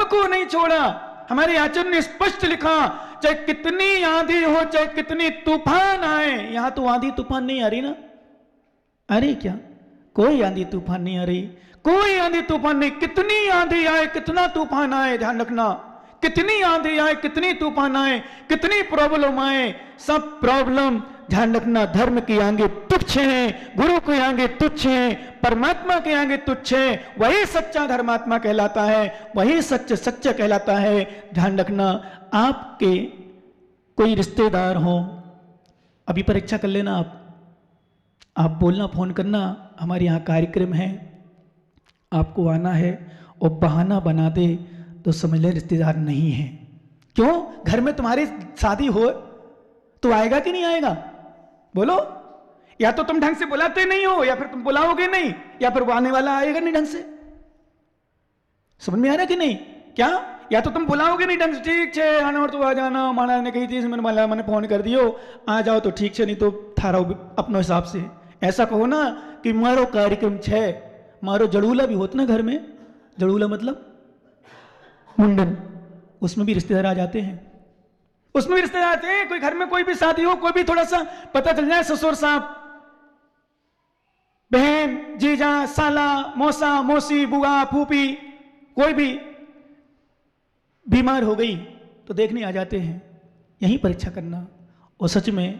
को नहीं छोड़ा। हमारे आचार्य ने स्पष्ट लिखा, चाहे कितनी आंधी हो, चाहे कितनी तूफान आए। यहां तो आंधी तूफान नहीं आ रही ना, आ रही क्या? कोई आंधी तूफान नहीं आ रही, कोई आंधी तूफान नहीं। कितनी आंधी आए, कितना तूफान आए, ध्यान रखना, कितनी आंधी आए, कितनी तूफान आए, कितनी प्रॉब्लम आए, सब प्रॉब्लम ध्यान रखना धर्म के आगे तुच्छ हैं, गुरु के आगे तुच्छ हैं, परमात्मा के आगे तुच्छ है। वही सच्चा धर्मात्मा कहलाता है, वही सच्चा कहलाता है। ध्यान रखना, आपके कोई रिश्तेदार हो, अभी परीक्षा कर लेना, आप बोलना, फोन करना, हमारे यहाँ कार्यक्रम है, आपको आना है, और बहाना बना दे तो समझ ले रिश्तेदार नहीं है। क्यों? घर में तुम्हारी शादी हो तो आएगा कि नहीं आएगा? बोलो। या तो तुम ढंग से बुलाते नहीं हो, या फिर तुम बुलाओगे नहीं, या फिर वो आने वाला आएगा नहीं ढंग से। समझ में आ रहा कि नहीं? क्या? या तो तुम बुलाओगे नहीं ढंग से, ठीक है आना और तो आ जाना, महाराज ने कही थी, मैंने फोन कर दियो, आ जाओ तो ठीक है, नहीं तो थारा अपने हिसाब से। ऐसा कहो ना कि मारो कार्यक्रम छे, मारो जड़ूला भी होता ना घर में, जड़ूला मतलब मुंडन, उसमें भी रिश्तेदार आ जाते हैं, उसमें भी रिश्तेदार आते हैं। कोई घर में कोई भी शादी हो, कोई भी थोड़ा सा पता चल जाए, ससुर साहब, बहन, जीजा, साला, मौसा, मौसी, बुआ, फूफी, कोई भी बीमार हो गई तो देखने आ जाते हैं। यही परीक्षा करना। और सच में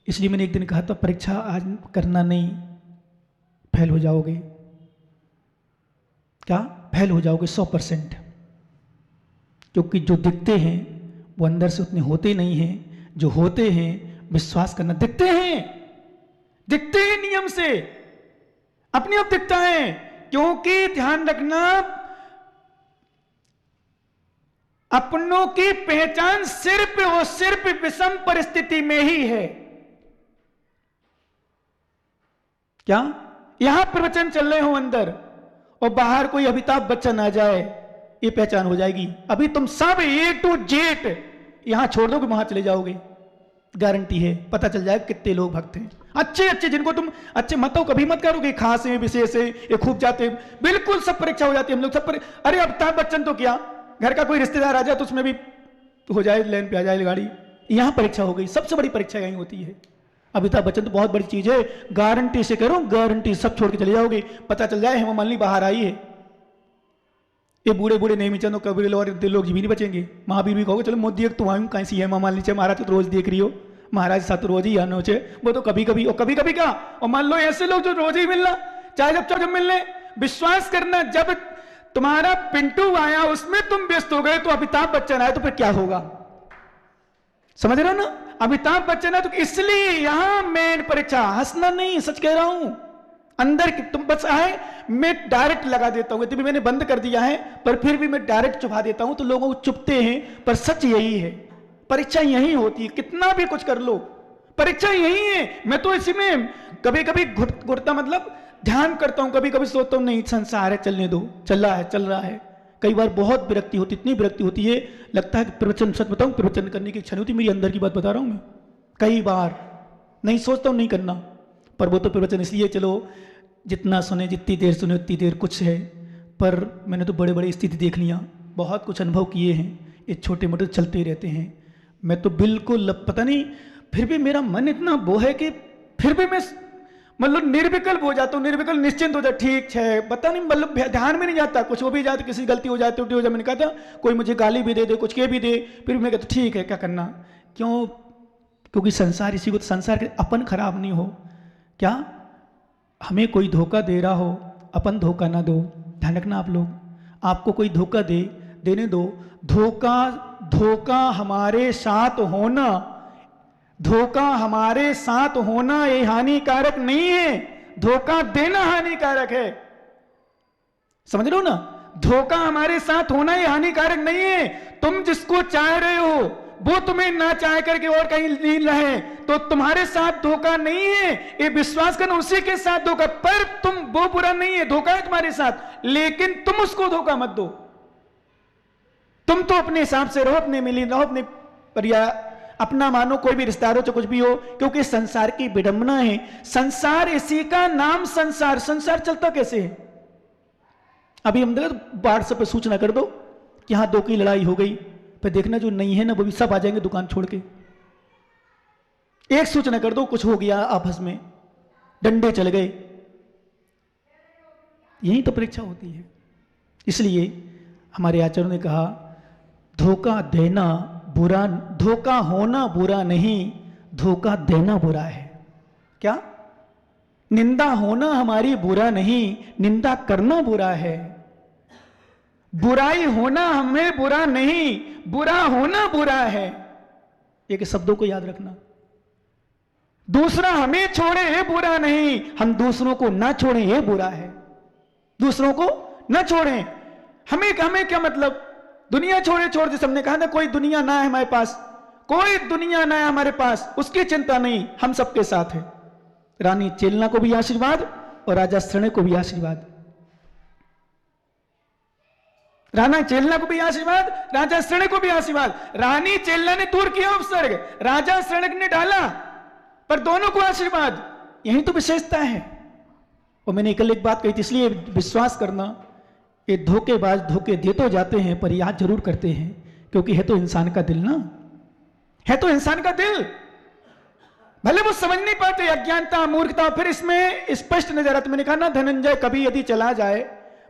इसलिए मैंने एक दिन कहा था, परीक्षा आज करना नहीं, फेल हो जाओगे। क्या? फेल हो जाओगे 100%। क्योंकि जो दिखते हैं वो अंदर से उतने होते नहीं हैं, जो होते हैं विश्वास करना, दिखते हैं नियम से, अपने आप दिखता है। क्योंकि ध्यान रखना, अपनों की पहचान सिर्फ और सिर्फ विषम परिस्थिति में ही है। क्या? यहां प्रवचन चल रहे हो अंदर, और बाहर कोई अमिताभ बच्चन आ जाए, ये पहचान हो जाएगी। अभी तुम सब A to Z यहां छोड़ दोगे, वहां चले जाओगे, गारंटी है। पता चल जाएगा कितने लोग भक्त हैं, अच्छे जिनको तुम अच्छे मत हो, कभी मत करोगे, खास है, विशेष है, ये खूब जाते हैं, बिल्कुल सब परीक्षा हो जाती है। हम लोग सब अरे अमिताभ बच्चन तो क्या, घर का कोई रिश्तेदार आ जाए तो उसमें भी हो जाए, लाइन पे आ जाए गाड़ी। यहां परीक्षा हो गई, सबसे बड़ी परीक्षा यही होती है। अमिताभ बच्चन तो बहुत बड़ी चीज है, गारंटी से करो, गारंटी, सब छोड़ के चले जाओगे। पता चल जाए हेमा मालिनी बाहर आई है, ये बूढ़े बूढ़े नहीं मिचन, कबीर और लोग भी नहीं बचेंगे। महावीर भी कहोगे चलो मोदी तू आयु कहीं सी हेमा मालिनी, महाराज तो रोज देख रही हो, महाराज साथ तो रोज ही आना हो, वो तो कभी कभी, और कभी कभी क्या, और मान लो ऐसे लोग जो रोज ही मिलना, चाहे जब मिलने, विश्वास करना, जब तुम्हारा पिंटू आया उसमें तुम व्यस्त हो गए, तो अमिताभ बच्चन आए तो फिर क्या होगा? समझ रहे हो ना? अमिताभ बच्चन है तो इसलिए यहां मेन परीक्षा, हंसना नहीं, सच कह रहा हूं। अंदर की तुम बस आए, मैं डायरेक्ट लगा देता हूं, यदि मैंने बंद कर दिया है, पर फिर भी मैं डायरेक्ट चुभा देता हूं तो लोगों को चुपते हैं। पर सच यही है, परीक्षा यही होती है, कितना भी कुछ कर लो, परीक्षा यही है। मैं तो इसी में कभी कभी घुटता मतलब ध्यान करता हूं, कभी कभी सोचता हूं नहीं संसार है, चलने दो, चल रहा है। कई बार बहुत विरक्ति होती, इतनी विरक्ति होती है, लगता है कि प्रवचन, सच बताऊं, प्रवचन करने की इच्छा नहीं होती मेरी, अंदर की बात बता रहा हूं मैं। कई बार नहीं सोचता हूं नहीं करना, पर वो तो प्रवचन इसलिए, चलो जितना सुने, जितनी देर सुने उतनी देर कुछ है। पर मैंने तो बड़े बड़े स्थिति देख लिया, बहुत कुछ अनुभव किए हैं, ये छोटे मोटे चलते ही रहते हैं। मैं तो बिल्कुल पता नहीं, फिर भी मेरा मन इतना वो है कि फिर भी मैं मतलब निर्विकल्प हो जाता हूँ, निर्विकल्प निश्चिंत हो जाता, ठीक है, पता नहीं, मतलब ध्यान में नहीं जाता, कुछ हो भी जाता, किसी गलती हो जाती, उल्टी हो जाए, मैंने कहा था कोई मुझे गाली भी दे दे, कुछ के भी दे, फिर मैं कहता ठीक है, क्या करना। क्यों? क्योंकि संसार इसी को, तो संसार के अपन खराब नहीं हो, क्या हमें कोई धोखा दे रहा हो, अपन धोखा ना दो। ध्यान रखना आप लोग, आपको कोई धोखा देने दो, धोखा हमारे साथ होना, धोखा हमारे साथ होना ये हानिकारक नहीं है, धोखा देना हानिकारक है। समझ रहे हो ना? धोखा हमारे साथ होना ये हानिकारक नहीं है। तुम जिसको चाह रहे हो वो तुम्हें ना चाह करके और कहीं नहीं रहे तो तुम्हारे साथ धोखा नहीं है, ये विश्वास करना, उसी के साथ धोखा। पर तुम, वो बुरा नहीं है, धोखा है तुम्हारे साथ, लेकिन तुम उसको धोखा मत दो। तुम तो अपने हिसाब से रहो, अपने मिली रहो, अपने परिया अपना मानो, कोई भी रिश्तेदार हो चाहे कुछ भी हो, क्योंकि संसार की विडंबना है। संसार, इसी का नाम संसार। संसार चलता कैसे है? अभी हम देखो व्हाट्सएप पे सूचना कर दो, कि हाँ 2 की लड़ाई हो गई, फिर देखना जो नहीं है ना वो भी सब आ जाएंगे दुकान छोड़ के। एक सूचना कर दो, कुछ हो गया आपस में, डंडे चल गए। यही तो परीक्षा होती है। इसलिए हमारे आचार्यों ने कहा धोखा देना बुरा, धोखा होना बुरा नहीं, धोखा देना बुरा है। क्या? निंदा होना हमारी बुरा नहीं, निंदा करना बुरा है। बुराई होना हमें बुरा नहीं, बुरा होना बुरा है। एक शब्दों को याद रखना। दूसरा हमें छोड़े ये बुरा नहीं, हम दूसरों को ना छोड़े ये बुरा है। दूसरों को ना छोड़ें, हमें क्या मतलब? दुनिया छोड़े छोड़, जैसे हमने कहा ना, कोई दुनिया ना है हमारे पास, कोई दुनिया ना है हमारे पास, उसकी चिंता नहीं, हम सबके साथ है। रानी चेलना को भी आशीर्वाद और राजा शरण को भी आशीर्वाद। राणा चेलना को भी आशीर्वाद, राजा शरण को भी आशीर्वाद। रानी चेलना ने दूर किया उपसर्ग, राजा शरण ने डाला, पर दोनों को आशीर्वाद। यही तो विशेषता है। और मैंने कल एक बात कही थी, इसलिए विश्वास करना, ये धोखेबाज धोखे दे तो जाते हैं पर याद जरूर करते हैं, क्योंकि है तो इंसान का दिल ना, है तो इंसान का दिल। भले वो समझ नहीं पाते, अज्ञानता मूर्खता, फिर इसमें स्पष्ट नजर आता। मैंने कहा ना, धनंजय कभी यदि चला जाए,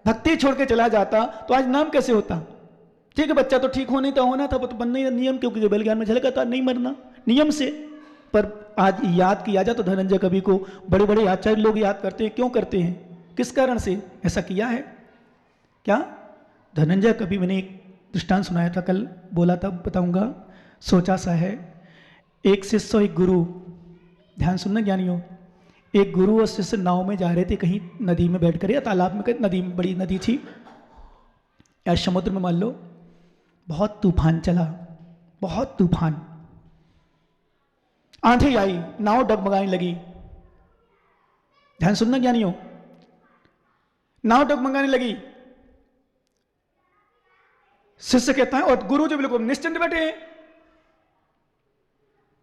भक्ति छोड़ के चला जाता, तो आज नाम कैसे होता? ठीक है, बच्चा तो ठीक होने तो होना था, वो तो बनना ही नियम, क्योंकि बैल ज्ञान में झलका था, नहीं मरना नियम से। पर आज याद किया जाए तो धनंजय कवि को बड़े बड़े आचार्य लोग याद करते हैं। क्यों करते हैं? किस कारण से ऐसा किया है? क्या? धनंजय कवि, मैंने एक दृष्टांत सुनाया था, कल बोला था, बताऊंगा। सोचा सा है, एक शिष्य और एक गुरु, ध्यान सुनना ज्ञानियों, एक गुरु और शिष्य नाव में जा रहे थे कहीं नदी में बैठकर, या तालाब में, नदी में, बड़ी नदी थी या समुद्र में मान लो। बहुत तूफान चला, बहुत तूफान, आंधी आई, नाव डगमगाने लगी। ध्यान सुनना ज्ञानियों, नाव डगमगाने लगी। शिष्य कहता है, और गुरु जी बिल्कुल निश्चिंत बैठे हैं।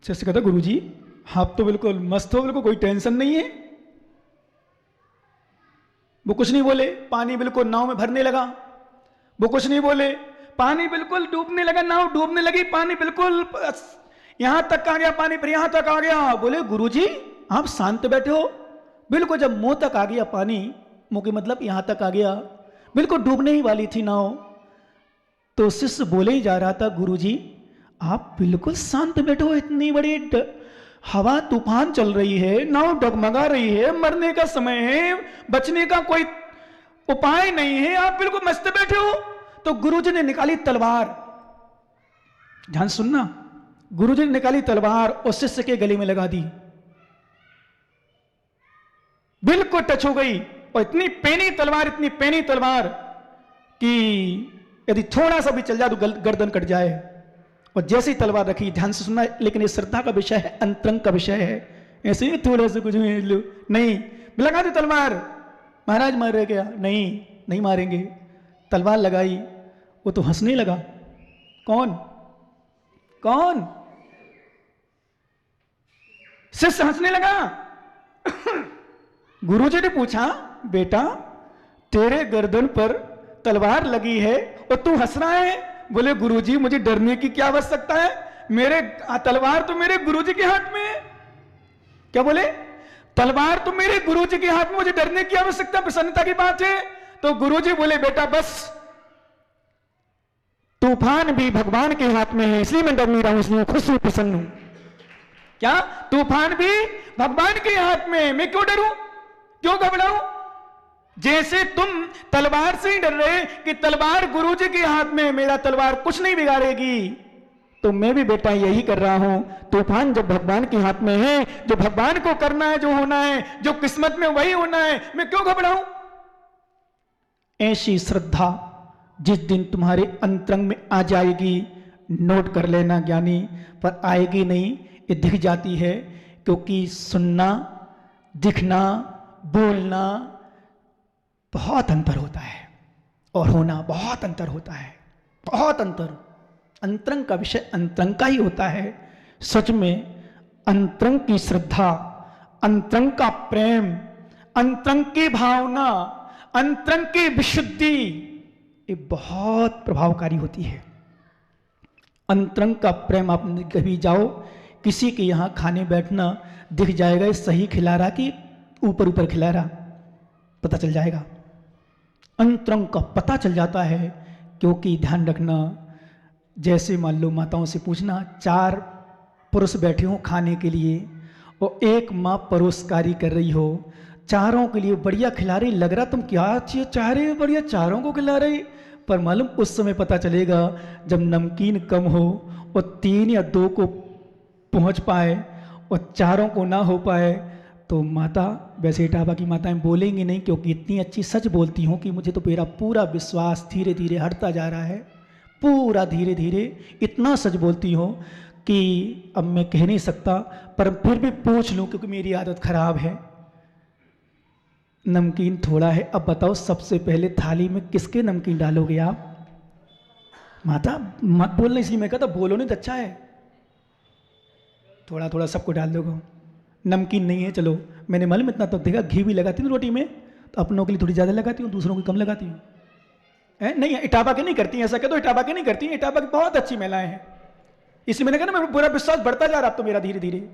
शिष्य कहता है, गुरु जी आप तो बिल्कुल मस्त हो, बिल्कुल कोई टेंशन नहीं है। वो कुछ नहीं बोले, पानी बिल्कुल नाव में भरने लगा। वो कुछ नहीं बोले, पानी बिल्कुल डूबने लगा, नाव डूबने लगी, पानी बिल्कुल यहां तक आ गया, पानी पर यहां तक आ गया। बोले गुरुजी आप शांत बैठे हो, बिल्कुल जब मुंह तक आ गया पानी, मुंह के मतलब यहां तक आ गया, बिल्कुल डूबने ही वाली थी नाव, तो शिष्य बोले ही जा रहा था, गुरुजी आप बिल्कुल शांत बैठो, इतनी बड़ी हवा तूफान चल रही है, नाव डगमगा रही है, मरने का समय है, बचने का कोई उपाय नहीं है, आप बिल्कुल मस्त बैठे हो। तो गुरुजी ने निकाली तलवार, ध्यान सुनना, गुरुजी ने निकाली तलवार और शिष्य के गले में लगा दी। बिल्कुल टच हो गई, और इतनी पैनी तलवार, इतनी पैनी तलवार कि यदि थोड़ा सा भी चल जाए तो गर्दन कट जाए। और जैसे ही तलवार रखी, ध्यान से सुनना, लेकिन ये श्रद्धा का विषय है, अंतरंग का विषय है, ऐसे ही थोड़ा सा कुछ नहीं, लगा दी तलवार, महाराज मार रहे क्या? नहीं मारेंगे। तलवार लगाई, वो तो हंसने लगा। कौन? शिष्य हंसने लगा। गुरुजी ने पूछा, बेटा तेरे गर्दन पर तलवार लगी है और तू हंस रहा है? बोले गुरुजी मुझे डरने की क्या आवश्यकता है, मेरे तलवार तो मेरे गुरुजी के हाथ में है। क्या बोले? तलवार तो मेरे गुरुजी के हाथ में, मुझे डरने की आवश्यकता, प्रसन्नता की बात है। तो गुरुजी बोले बेटा बस, तूफान भी भगवान के हाथ में है, इसलिए मैं डर नहीं रहा हूं, इसलिए खुश हूं, प्रसन्न हूं। क्या? तूफान भी भगवान के हाथ में है, मैं क्यों डरूं, क्यों घबराऊं? जैसे तुम तलवार से ही डर रहे कि तलवार गुरुजी के हाथ में, मेरा तलवार कुछ नहीं बिगाड़ेगी, तो मैं भी बेटा यही कर रहा हूं। तूफान जब भगवान के हाथ में है, जो भगवान को करना है, जो होना है, जो किस्मत में वही होना है, मैं क्यों घबराऊं? ऐसी श्रद्धा जिस दिन तुम्हारे अंतरंग में आ जाएगी, नोट कर लेना ज्ञानी, पर आएगी नहीं, ये दिख जाती है, क्योंकि सुनना, दिखना, बोलना बहुत अंतर होता है, और होना बहुत अंतर होता है, बहुत अंतर। अंतरंग का विषय अंतरंग का ही होता है। सच में अंतरंग की श्रद्धा, अंतरंग का प्रेम, अंतरंग की भावना, अंतरंग की विशुद्धि, ये बहुत प्रभावकारी होती है। अंतरंग का प्रेम, आप कभी जाओ किसी के यहाँ खाने बैठना, दिख जाएगा ये सही खिला रहा कि ऊपर ऊपर खिला रहा, पता चल जाएगा। अंतरंग का पता चल जाता है, क्योंकि ध्यान रखना, जैसे मान लो माताओं से पूछना, 4 पुरुष बैठे हो खाने के लिए और एक माँ परोसकारी कर रही हो, चारों के लिए बढ़िया खिला रही, लग रहा तुम क्या चाह रहे हो, बढ़िया चारों को खिला रही, पर मालूम उस समय पता चलेगा जब नमकीन कम हो और 3 या 2 को पहुंच पाए और चारों को ना हो पाए, तो माता, वैसे इटावा की माताएं बोलेंगी नहीं क्योंकि इतनी अच्छी सच बोलती हूँ कि मुझे तो मेरा पूरा विश्वास धीरे धीरे हटता जा रहा है, पूरा धीरे धीरे इतना सच बोलती हो कि अब मैं कह नहीं सकता, पर फिर भी पूछ लूँ क्योंकि मेरी आदत खराब है। नमकीन थोड़ा है, अब बताओ सबसे पहले थाली में किसके नमकीन डालोगे आप? माता मत बोलना, इसलिए मैं कहता बोलो नहीं तो अच्छा है, थोड़ा थोड़ा सबको डाल दोगे। नमकीन नहीं है, चलो मैंने मालूम इतना तो देखा, घी भी लगाती हूँ रोटी में, तो अपनों के लिए थोड़ी ज़्यादा लगाती हूँ, दूसरों की कम लगाती हूँ। नहीं, इटावा के नहीं करती, ऐसा कह दो इटावा के नहीं करती, इटावा की बहुत अच्छी महिलाएं हैं। इसलिए मैंने कहा ना, मेरा पूरा विश्वास बढ़ता जा रहा अब तो मेरा धीरे धीरे,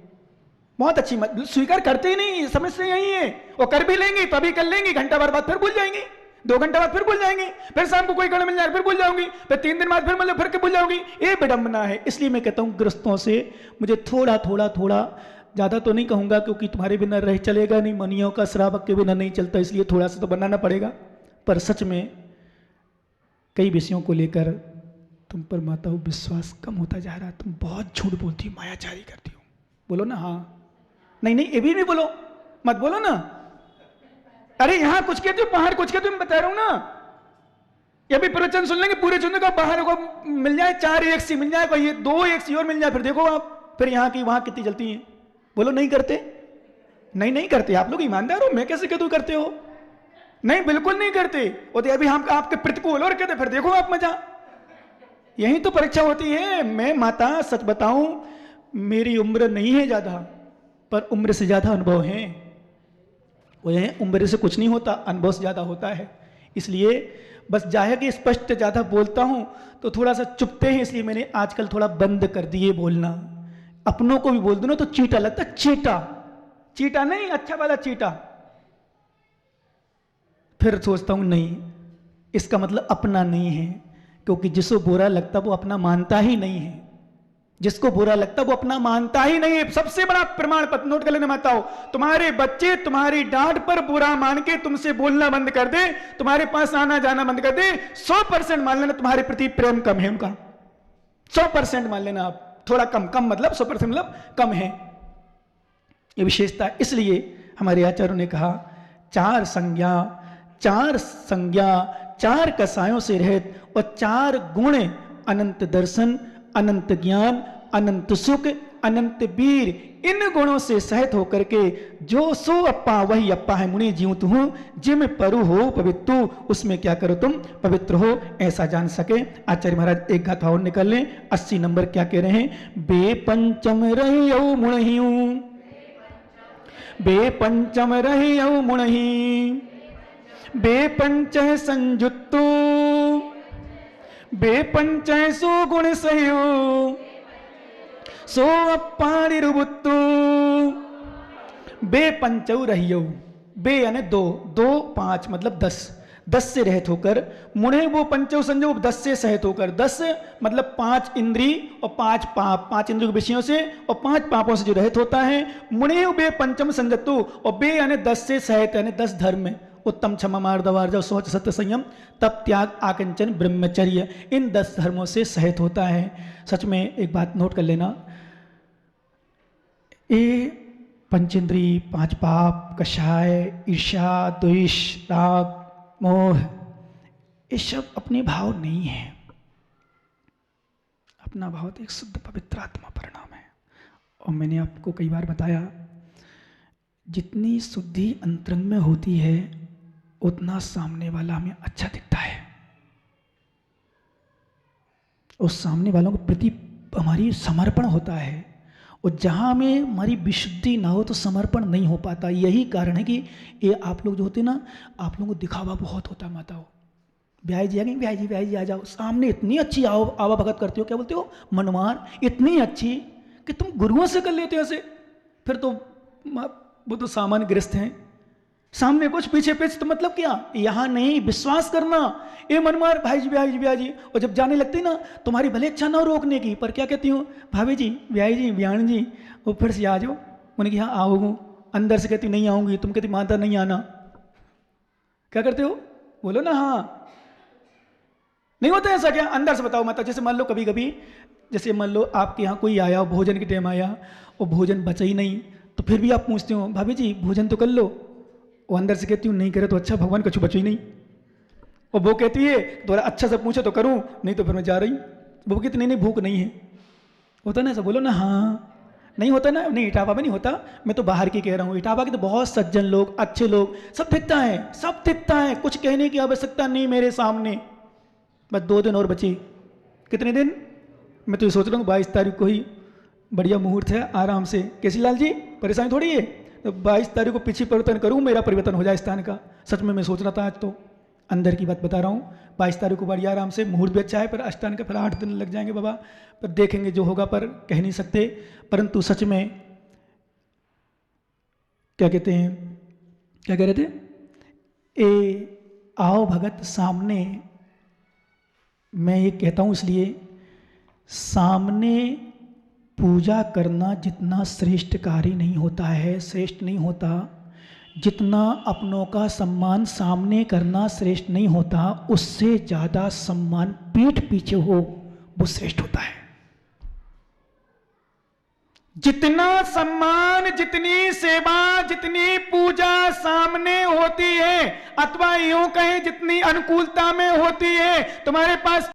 बहुत अच्छी, स्वीकार करते ही नहीं, समस्या यही है। और कर भी लेंगी तो अभी कर लेंगी, घंटा भर बाद फिर भूल जाएंगी, 2 घंटा बाद फिर भूल जाएंगी, फिर शाम को कोई गड़ मिल जाए फिर भूल जाऊंगी, फिर 3 दिन बाद फिर मतलब फिर भूल जाऊंगी। ये विडंबना है। इसलिए मैं कहता हूँ गृहस्थों से मुझे थोड़ा थोड़ा थोड़ा, ज़्यादा तो नहीं कहूँगा क्योंकि तुम्हारे बिना रह चलेगा नहीं, मनियों का श्रावक के बिना नहीं चलता, इसलिए थोड़ा सा तो बनाना पड़ेगा। पर सच में कई विषयों को लेकर तुम पर माताओं विश्वास कम होता जा रहा, तुम बहुत झूठ बोलती हो, मायाचारी करती हो। बोलो ना हाँ, नहीं नहीं ये भी नहीं बोलो, मत बोलो ना। अरे यहाँ कुछ कहते हो, बाहर कुछ कहते हो, मैं बता रहा हूं ना। ये भी प्रवचन सुन लेंगे पूरे सुनने का, बाहर को मिल जाए 4 एक सी मिल जाए, कोई 2 एक सी और मिल जाए, फिर देखो आप, फिर यहाँ की वहां कितनी जलती है। बोलो नहीं करते, नहीं नहीं करते, आप लोग ईमानदार हो, मैं कैसे कहता करते हो? नहीं बिल्कुल नहीं करते। और अभी हम आपके प्रतिकूल और कहते, फिर देखो आप मजा। यही तो परीक्षा होती है। मैं माता सच बताऊं, मेरी उम्र नहीं है ज्यादा, पर उम्र से ज्यादा अनुभव है। वो उम्र से कुछ नहीं होता, अनुभव से ज्यादा होता है। इसलिए बस जाहिर कि स्पष्ट ज्यादा बोलता हूं तो थोड़ा सा चुपते हैं, इसलिए मैंने आजकल थोड़ा बंद कर दिए बोलना। अपनों को भी बोल दो ना तो चीटा लगता, चीटा, चीटा नहीं अच्छा वाला चीटा। फिर सोचता हूं नहीं, इसका मतलब अपना नहीं है, क्योंकि जिसको बुरा लगता वो अपना मानता ही नहीं है। जिसको बुरा लगता वो अपना मानता ही नहीं है। सबसे बड़ा प्रमाण पत्र नोट कर लेना माताओ, तुम्हारे बच्चे तुम्हारी डांट पर बुरा मान के तुमसे बोलना बंद कर दे, तुम्हारे पास आना जाना बंद कर दे, 100% मान लेना तुम्हारे प्रति प्रेम कम है उनका। 100% मान लेना आप, थोड़ा कम, कम मतलब 100% मतलब कम है। ये विशेषता। इसलिए हमारे आचार्यों ने कहा 4 संज्ञा, 4 कसायों से रहित और 4 गुण, अनंत दर्शन, अनंत ज्ञान, अनंत सुख, अनंत वीर, इन गुणों से सहित होकर के जो सो अप्पा वही अप्पा है मुनि जीव तू हूं, जिम परु हो पवित्र, उसमें क्या करो तुम पवित्र हो, ऐसा जान सके। आचार्य महाराज एक गाथा और निकल लें, 80 नंबर क्या कह रहे हैं? बेपंचम रहियो मुणहियो, बेपंचम रहियो मुणहि, बेपंच संयुक्तो, बेपंचय सो गुण सयो, सो अपाणिरुबुत्तु। बेपंचौ रहियो, बे यानी 2, 2 5 मतलब 10, 10 से रहित होकर, मुणे वो पंचौ संजो 10 से सहित होकर, 10 मतलब 5 इंद्री और 5 पाप, 5 इंद्रियों के विषयों से और 5 पापों से जो रहित होता है। मुणे बे पंचम संजत्तु, और बे यानी 10 से सहित यानी 10 धर्म में, उत्तम क्षमा मार्दवार्जव शौच सत्य संयम तप त्याग आकंचन ब्रह्मचर्य, इन 10 धर्मों से सहित होता है। सच में एक बात नोट कर लेना, ये पंचेंद्री, 5 पाप, कषाय, ईर्ष्या, द्वेष, राग, मोह, ये सब अपने भाव नहीं है। अपना भाव तो एक शुद्ध पवित्र आत्मा परिणाम है। और मैंने आपको कई बार बताया, जितनी शुद्धि अंतरंग में होती है उतना सामने वाला हमें अच्छा दिखता है, और सामने वालों के प्रति हमारी समर्पण होता है। और जहाँ हमें हमारी विशुद्धि ना हो तो समर्पण नहीं हो पाता। यही कारण है कि ये आप लोग जो होते हैं ना, आप लोगों को दिखावा बहुत होता है माताओं, ब्याई जी आ गई, ब्याई जी आ जाओ। सामने इतनी अच्छी आवा भगत करते हो, क्या बोलते हो, मनमार, इतनी अच्छी कि तुम गुरुओं से कर लेते हो ऐसे। फिर तो वो तो सामान्य गृहस्थ हैं, सामने कुछ पीछे पिछ, तो मतलब क्या, यहां नहीं, विश्वास करना। ये मनमार भाई जी ब्याई जी, और जब जाने लगती ना, तुम्हारी भले इच्छा ना हो रोकने की, पर क्या कहती हूँ, भाभी जी ब्याई जी ब्याण जी, वो फिर से आ जाओ। मैंने कहा हाँ आओ, अंदर से कहती नहीं आऊंगी, तुम कहती माता नहीं आना। क्या करते हो, बोलो ना हाँ। नहीं होता ऐसा क्या, अंदर से बताओ माता। जैसे मान लो कभी कभी, जैसे मान लो आपके यहाँ कोई आया, भोजन के टाइम आया और भोजन बचा ही नहीं, तो फिर भी आप पूछते हो भाभी जी भोजन तो कर लो। वो अंदर से कहती हूँ नहीं करे तो अच्छा, भगवान कछु बचो ही नहीं। और वो कहती है थोड़ा अच्छा से पूछे तो करूँ, नहीं तो फिर मैं जा रही। वो कहती नहीं भूख नहीं है। होता ना ऐसा, बोलो ना हाँ। नहीं होता ना, नहीं इटावा में नहीं होता, मैं तो बाहर की कह रहा हूँ। इटावा के तो बहुत सज्जन लोग, अच्छे लोग, सब दिखता है, सब दिखता है, कुछ कहने की आवश्यकता नहीं मेरे सामने। बस 2 दिन और बचे। कितने दिन, मैं तो सोच रहा हूँ 22 तारीख को ही बढ़िया मुहूर्त है, आराम से। केसी लाल जी परेशानी थोड़ी है, तो 22 तारीख को पीछे परिवर्तन करूँ, मेरा परिवर्तन हो जाए स्थान का। सच में मैं सोच रहा था, आज तो अंदर की बात बता रहा हूँ। 22 तारीख को बढ़िया आराम से, मुहूर्त भी अच्छा है, पर अष्टान का फिर 8 दिन लग जाएंगे बाबा, पर देखेंगे जो होगा, पर कह नहीं सकते। परंतु सच में क्या कहते हैं, क्या कह रहे थे, ए आओ भगत सामने। मैं ये कहता हूँ इसलिए, सामने पूजा करना जितना श्रेष्ठ कार्य नहीं होता है, श्रेष्ठ नहीं होता, जितना अपनों का सम्मान सामने करना श्रेष्ठ नहीं होता, उससे ज़्यादा सम्मान पीठ पीछे हो वो श्रेष्ठ होता है। जितना सम्मान, जितनी सेवा, जितनी पूजा सामने होती है, अथवा यूं कहें जितनी अनुकूलता में होती है, तुम्हारे पास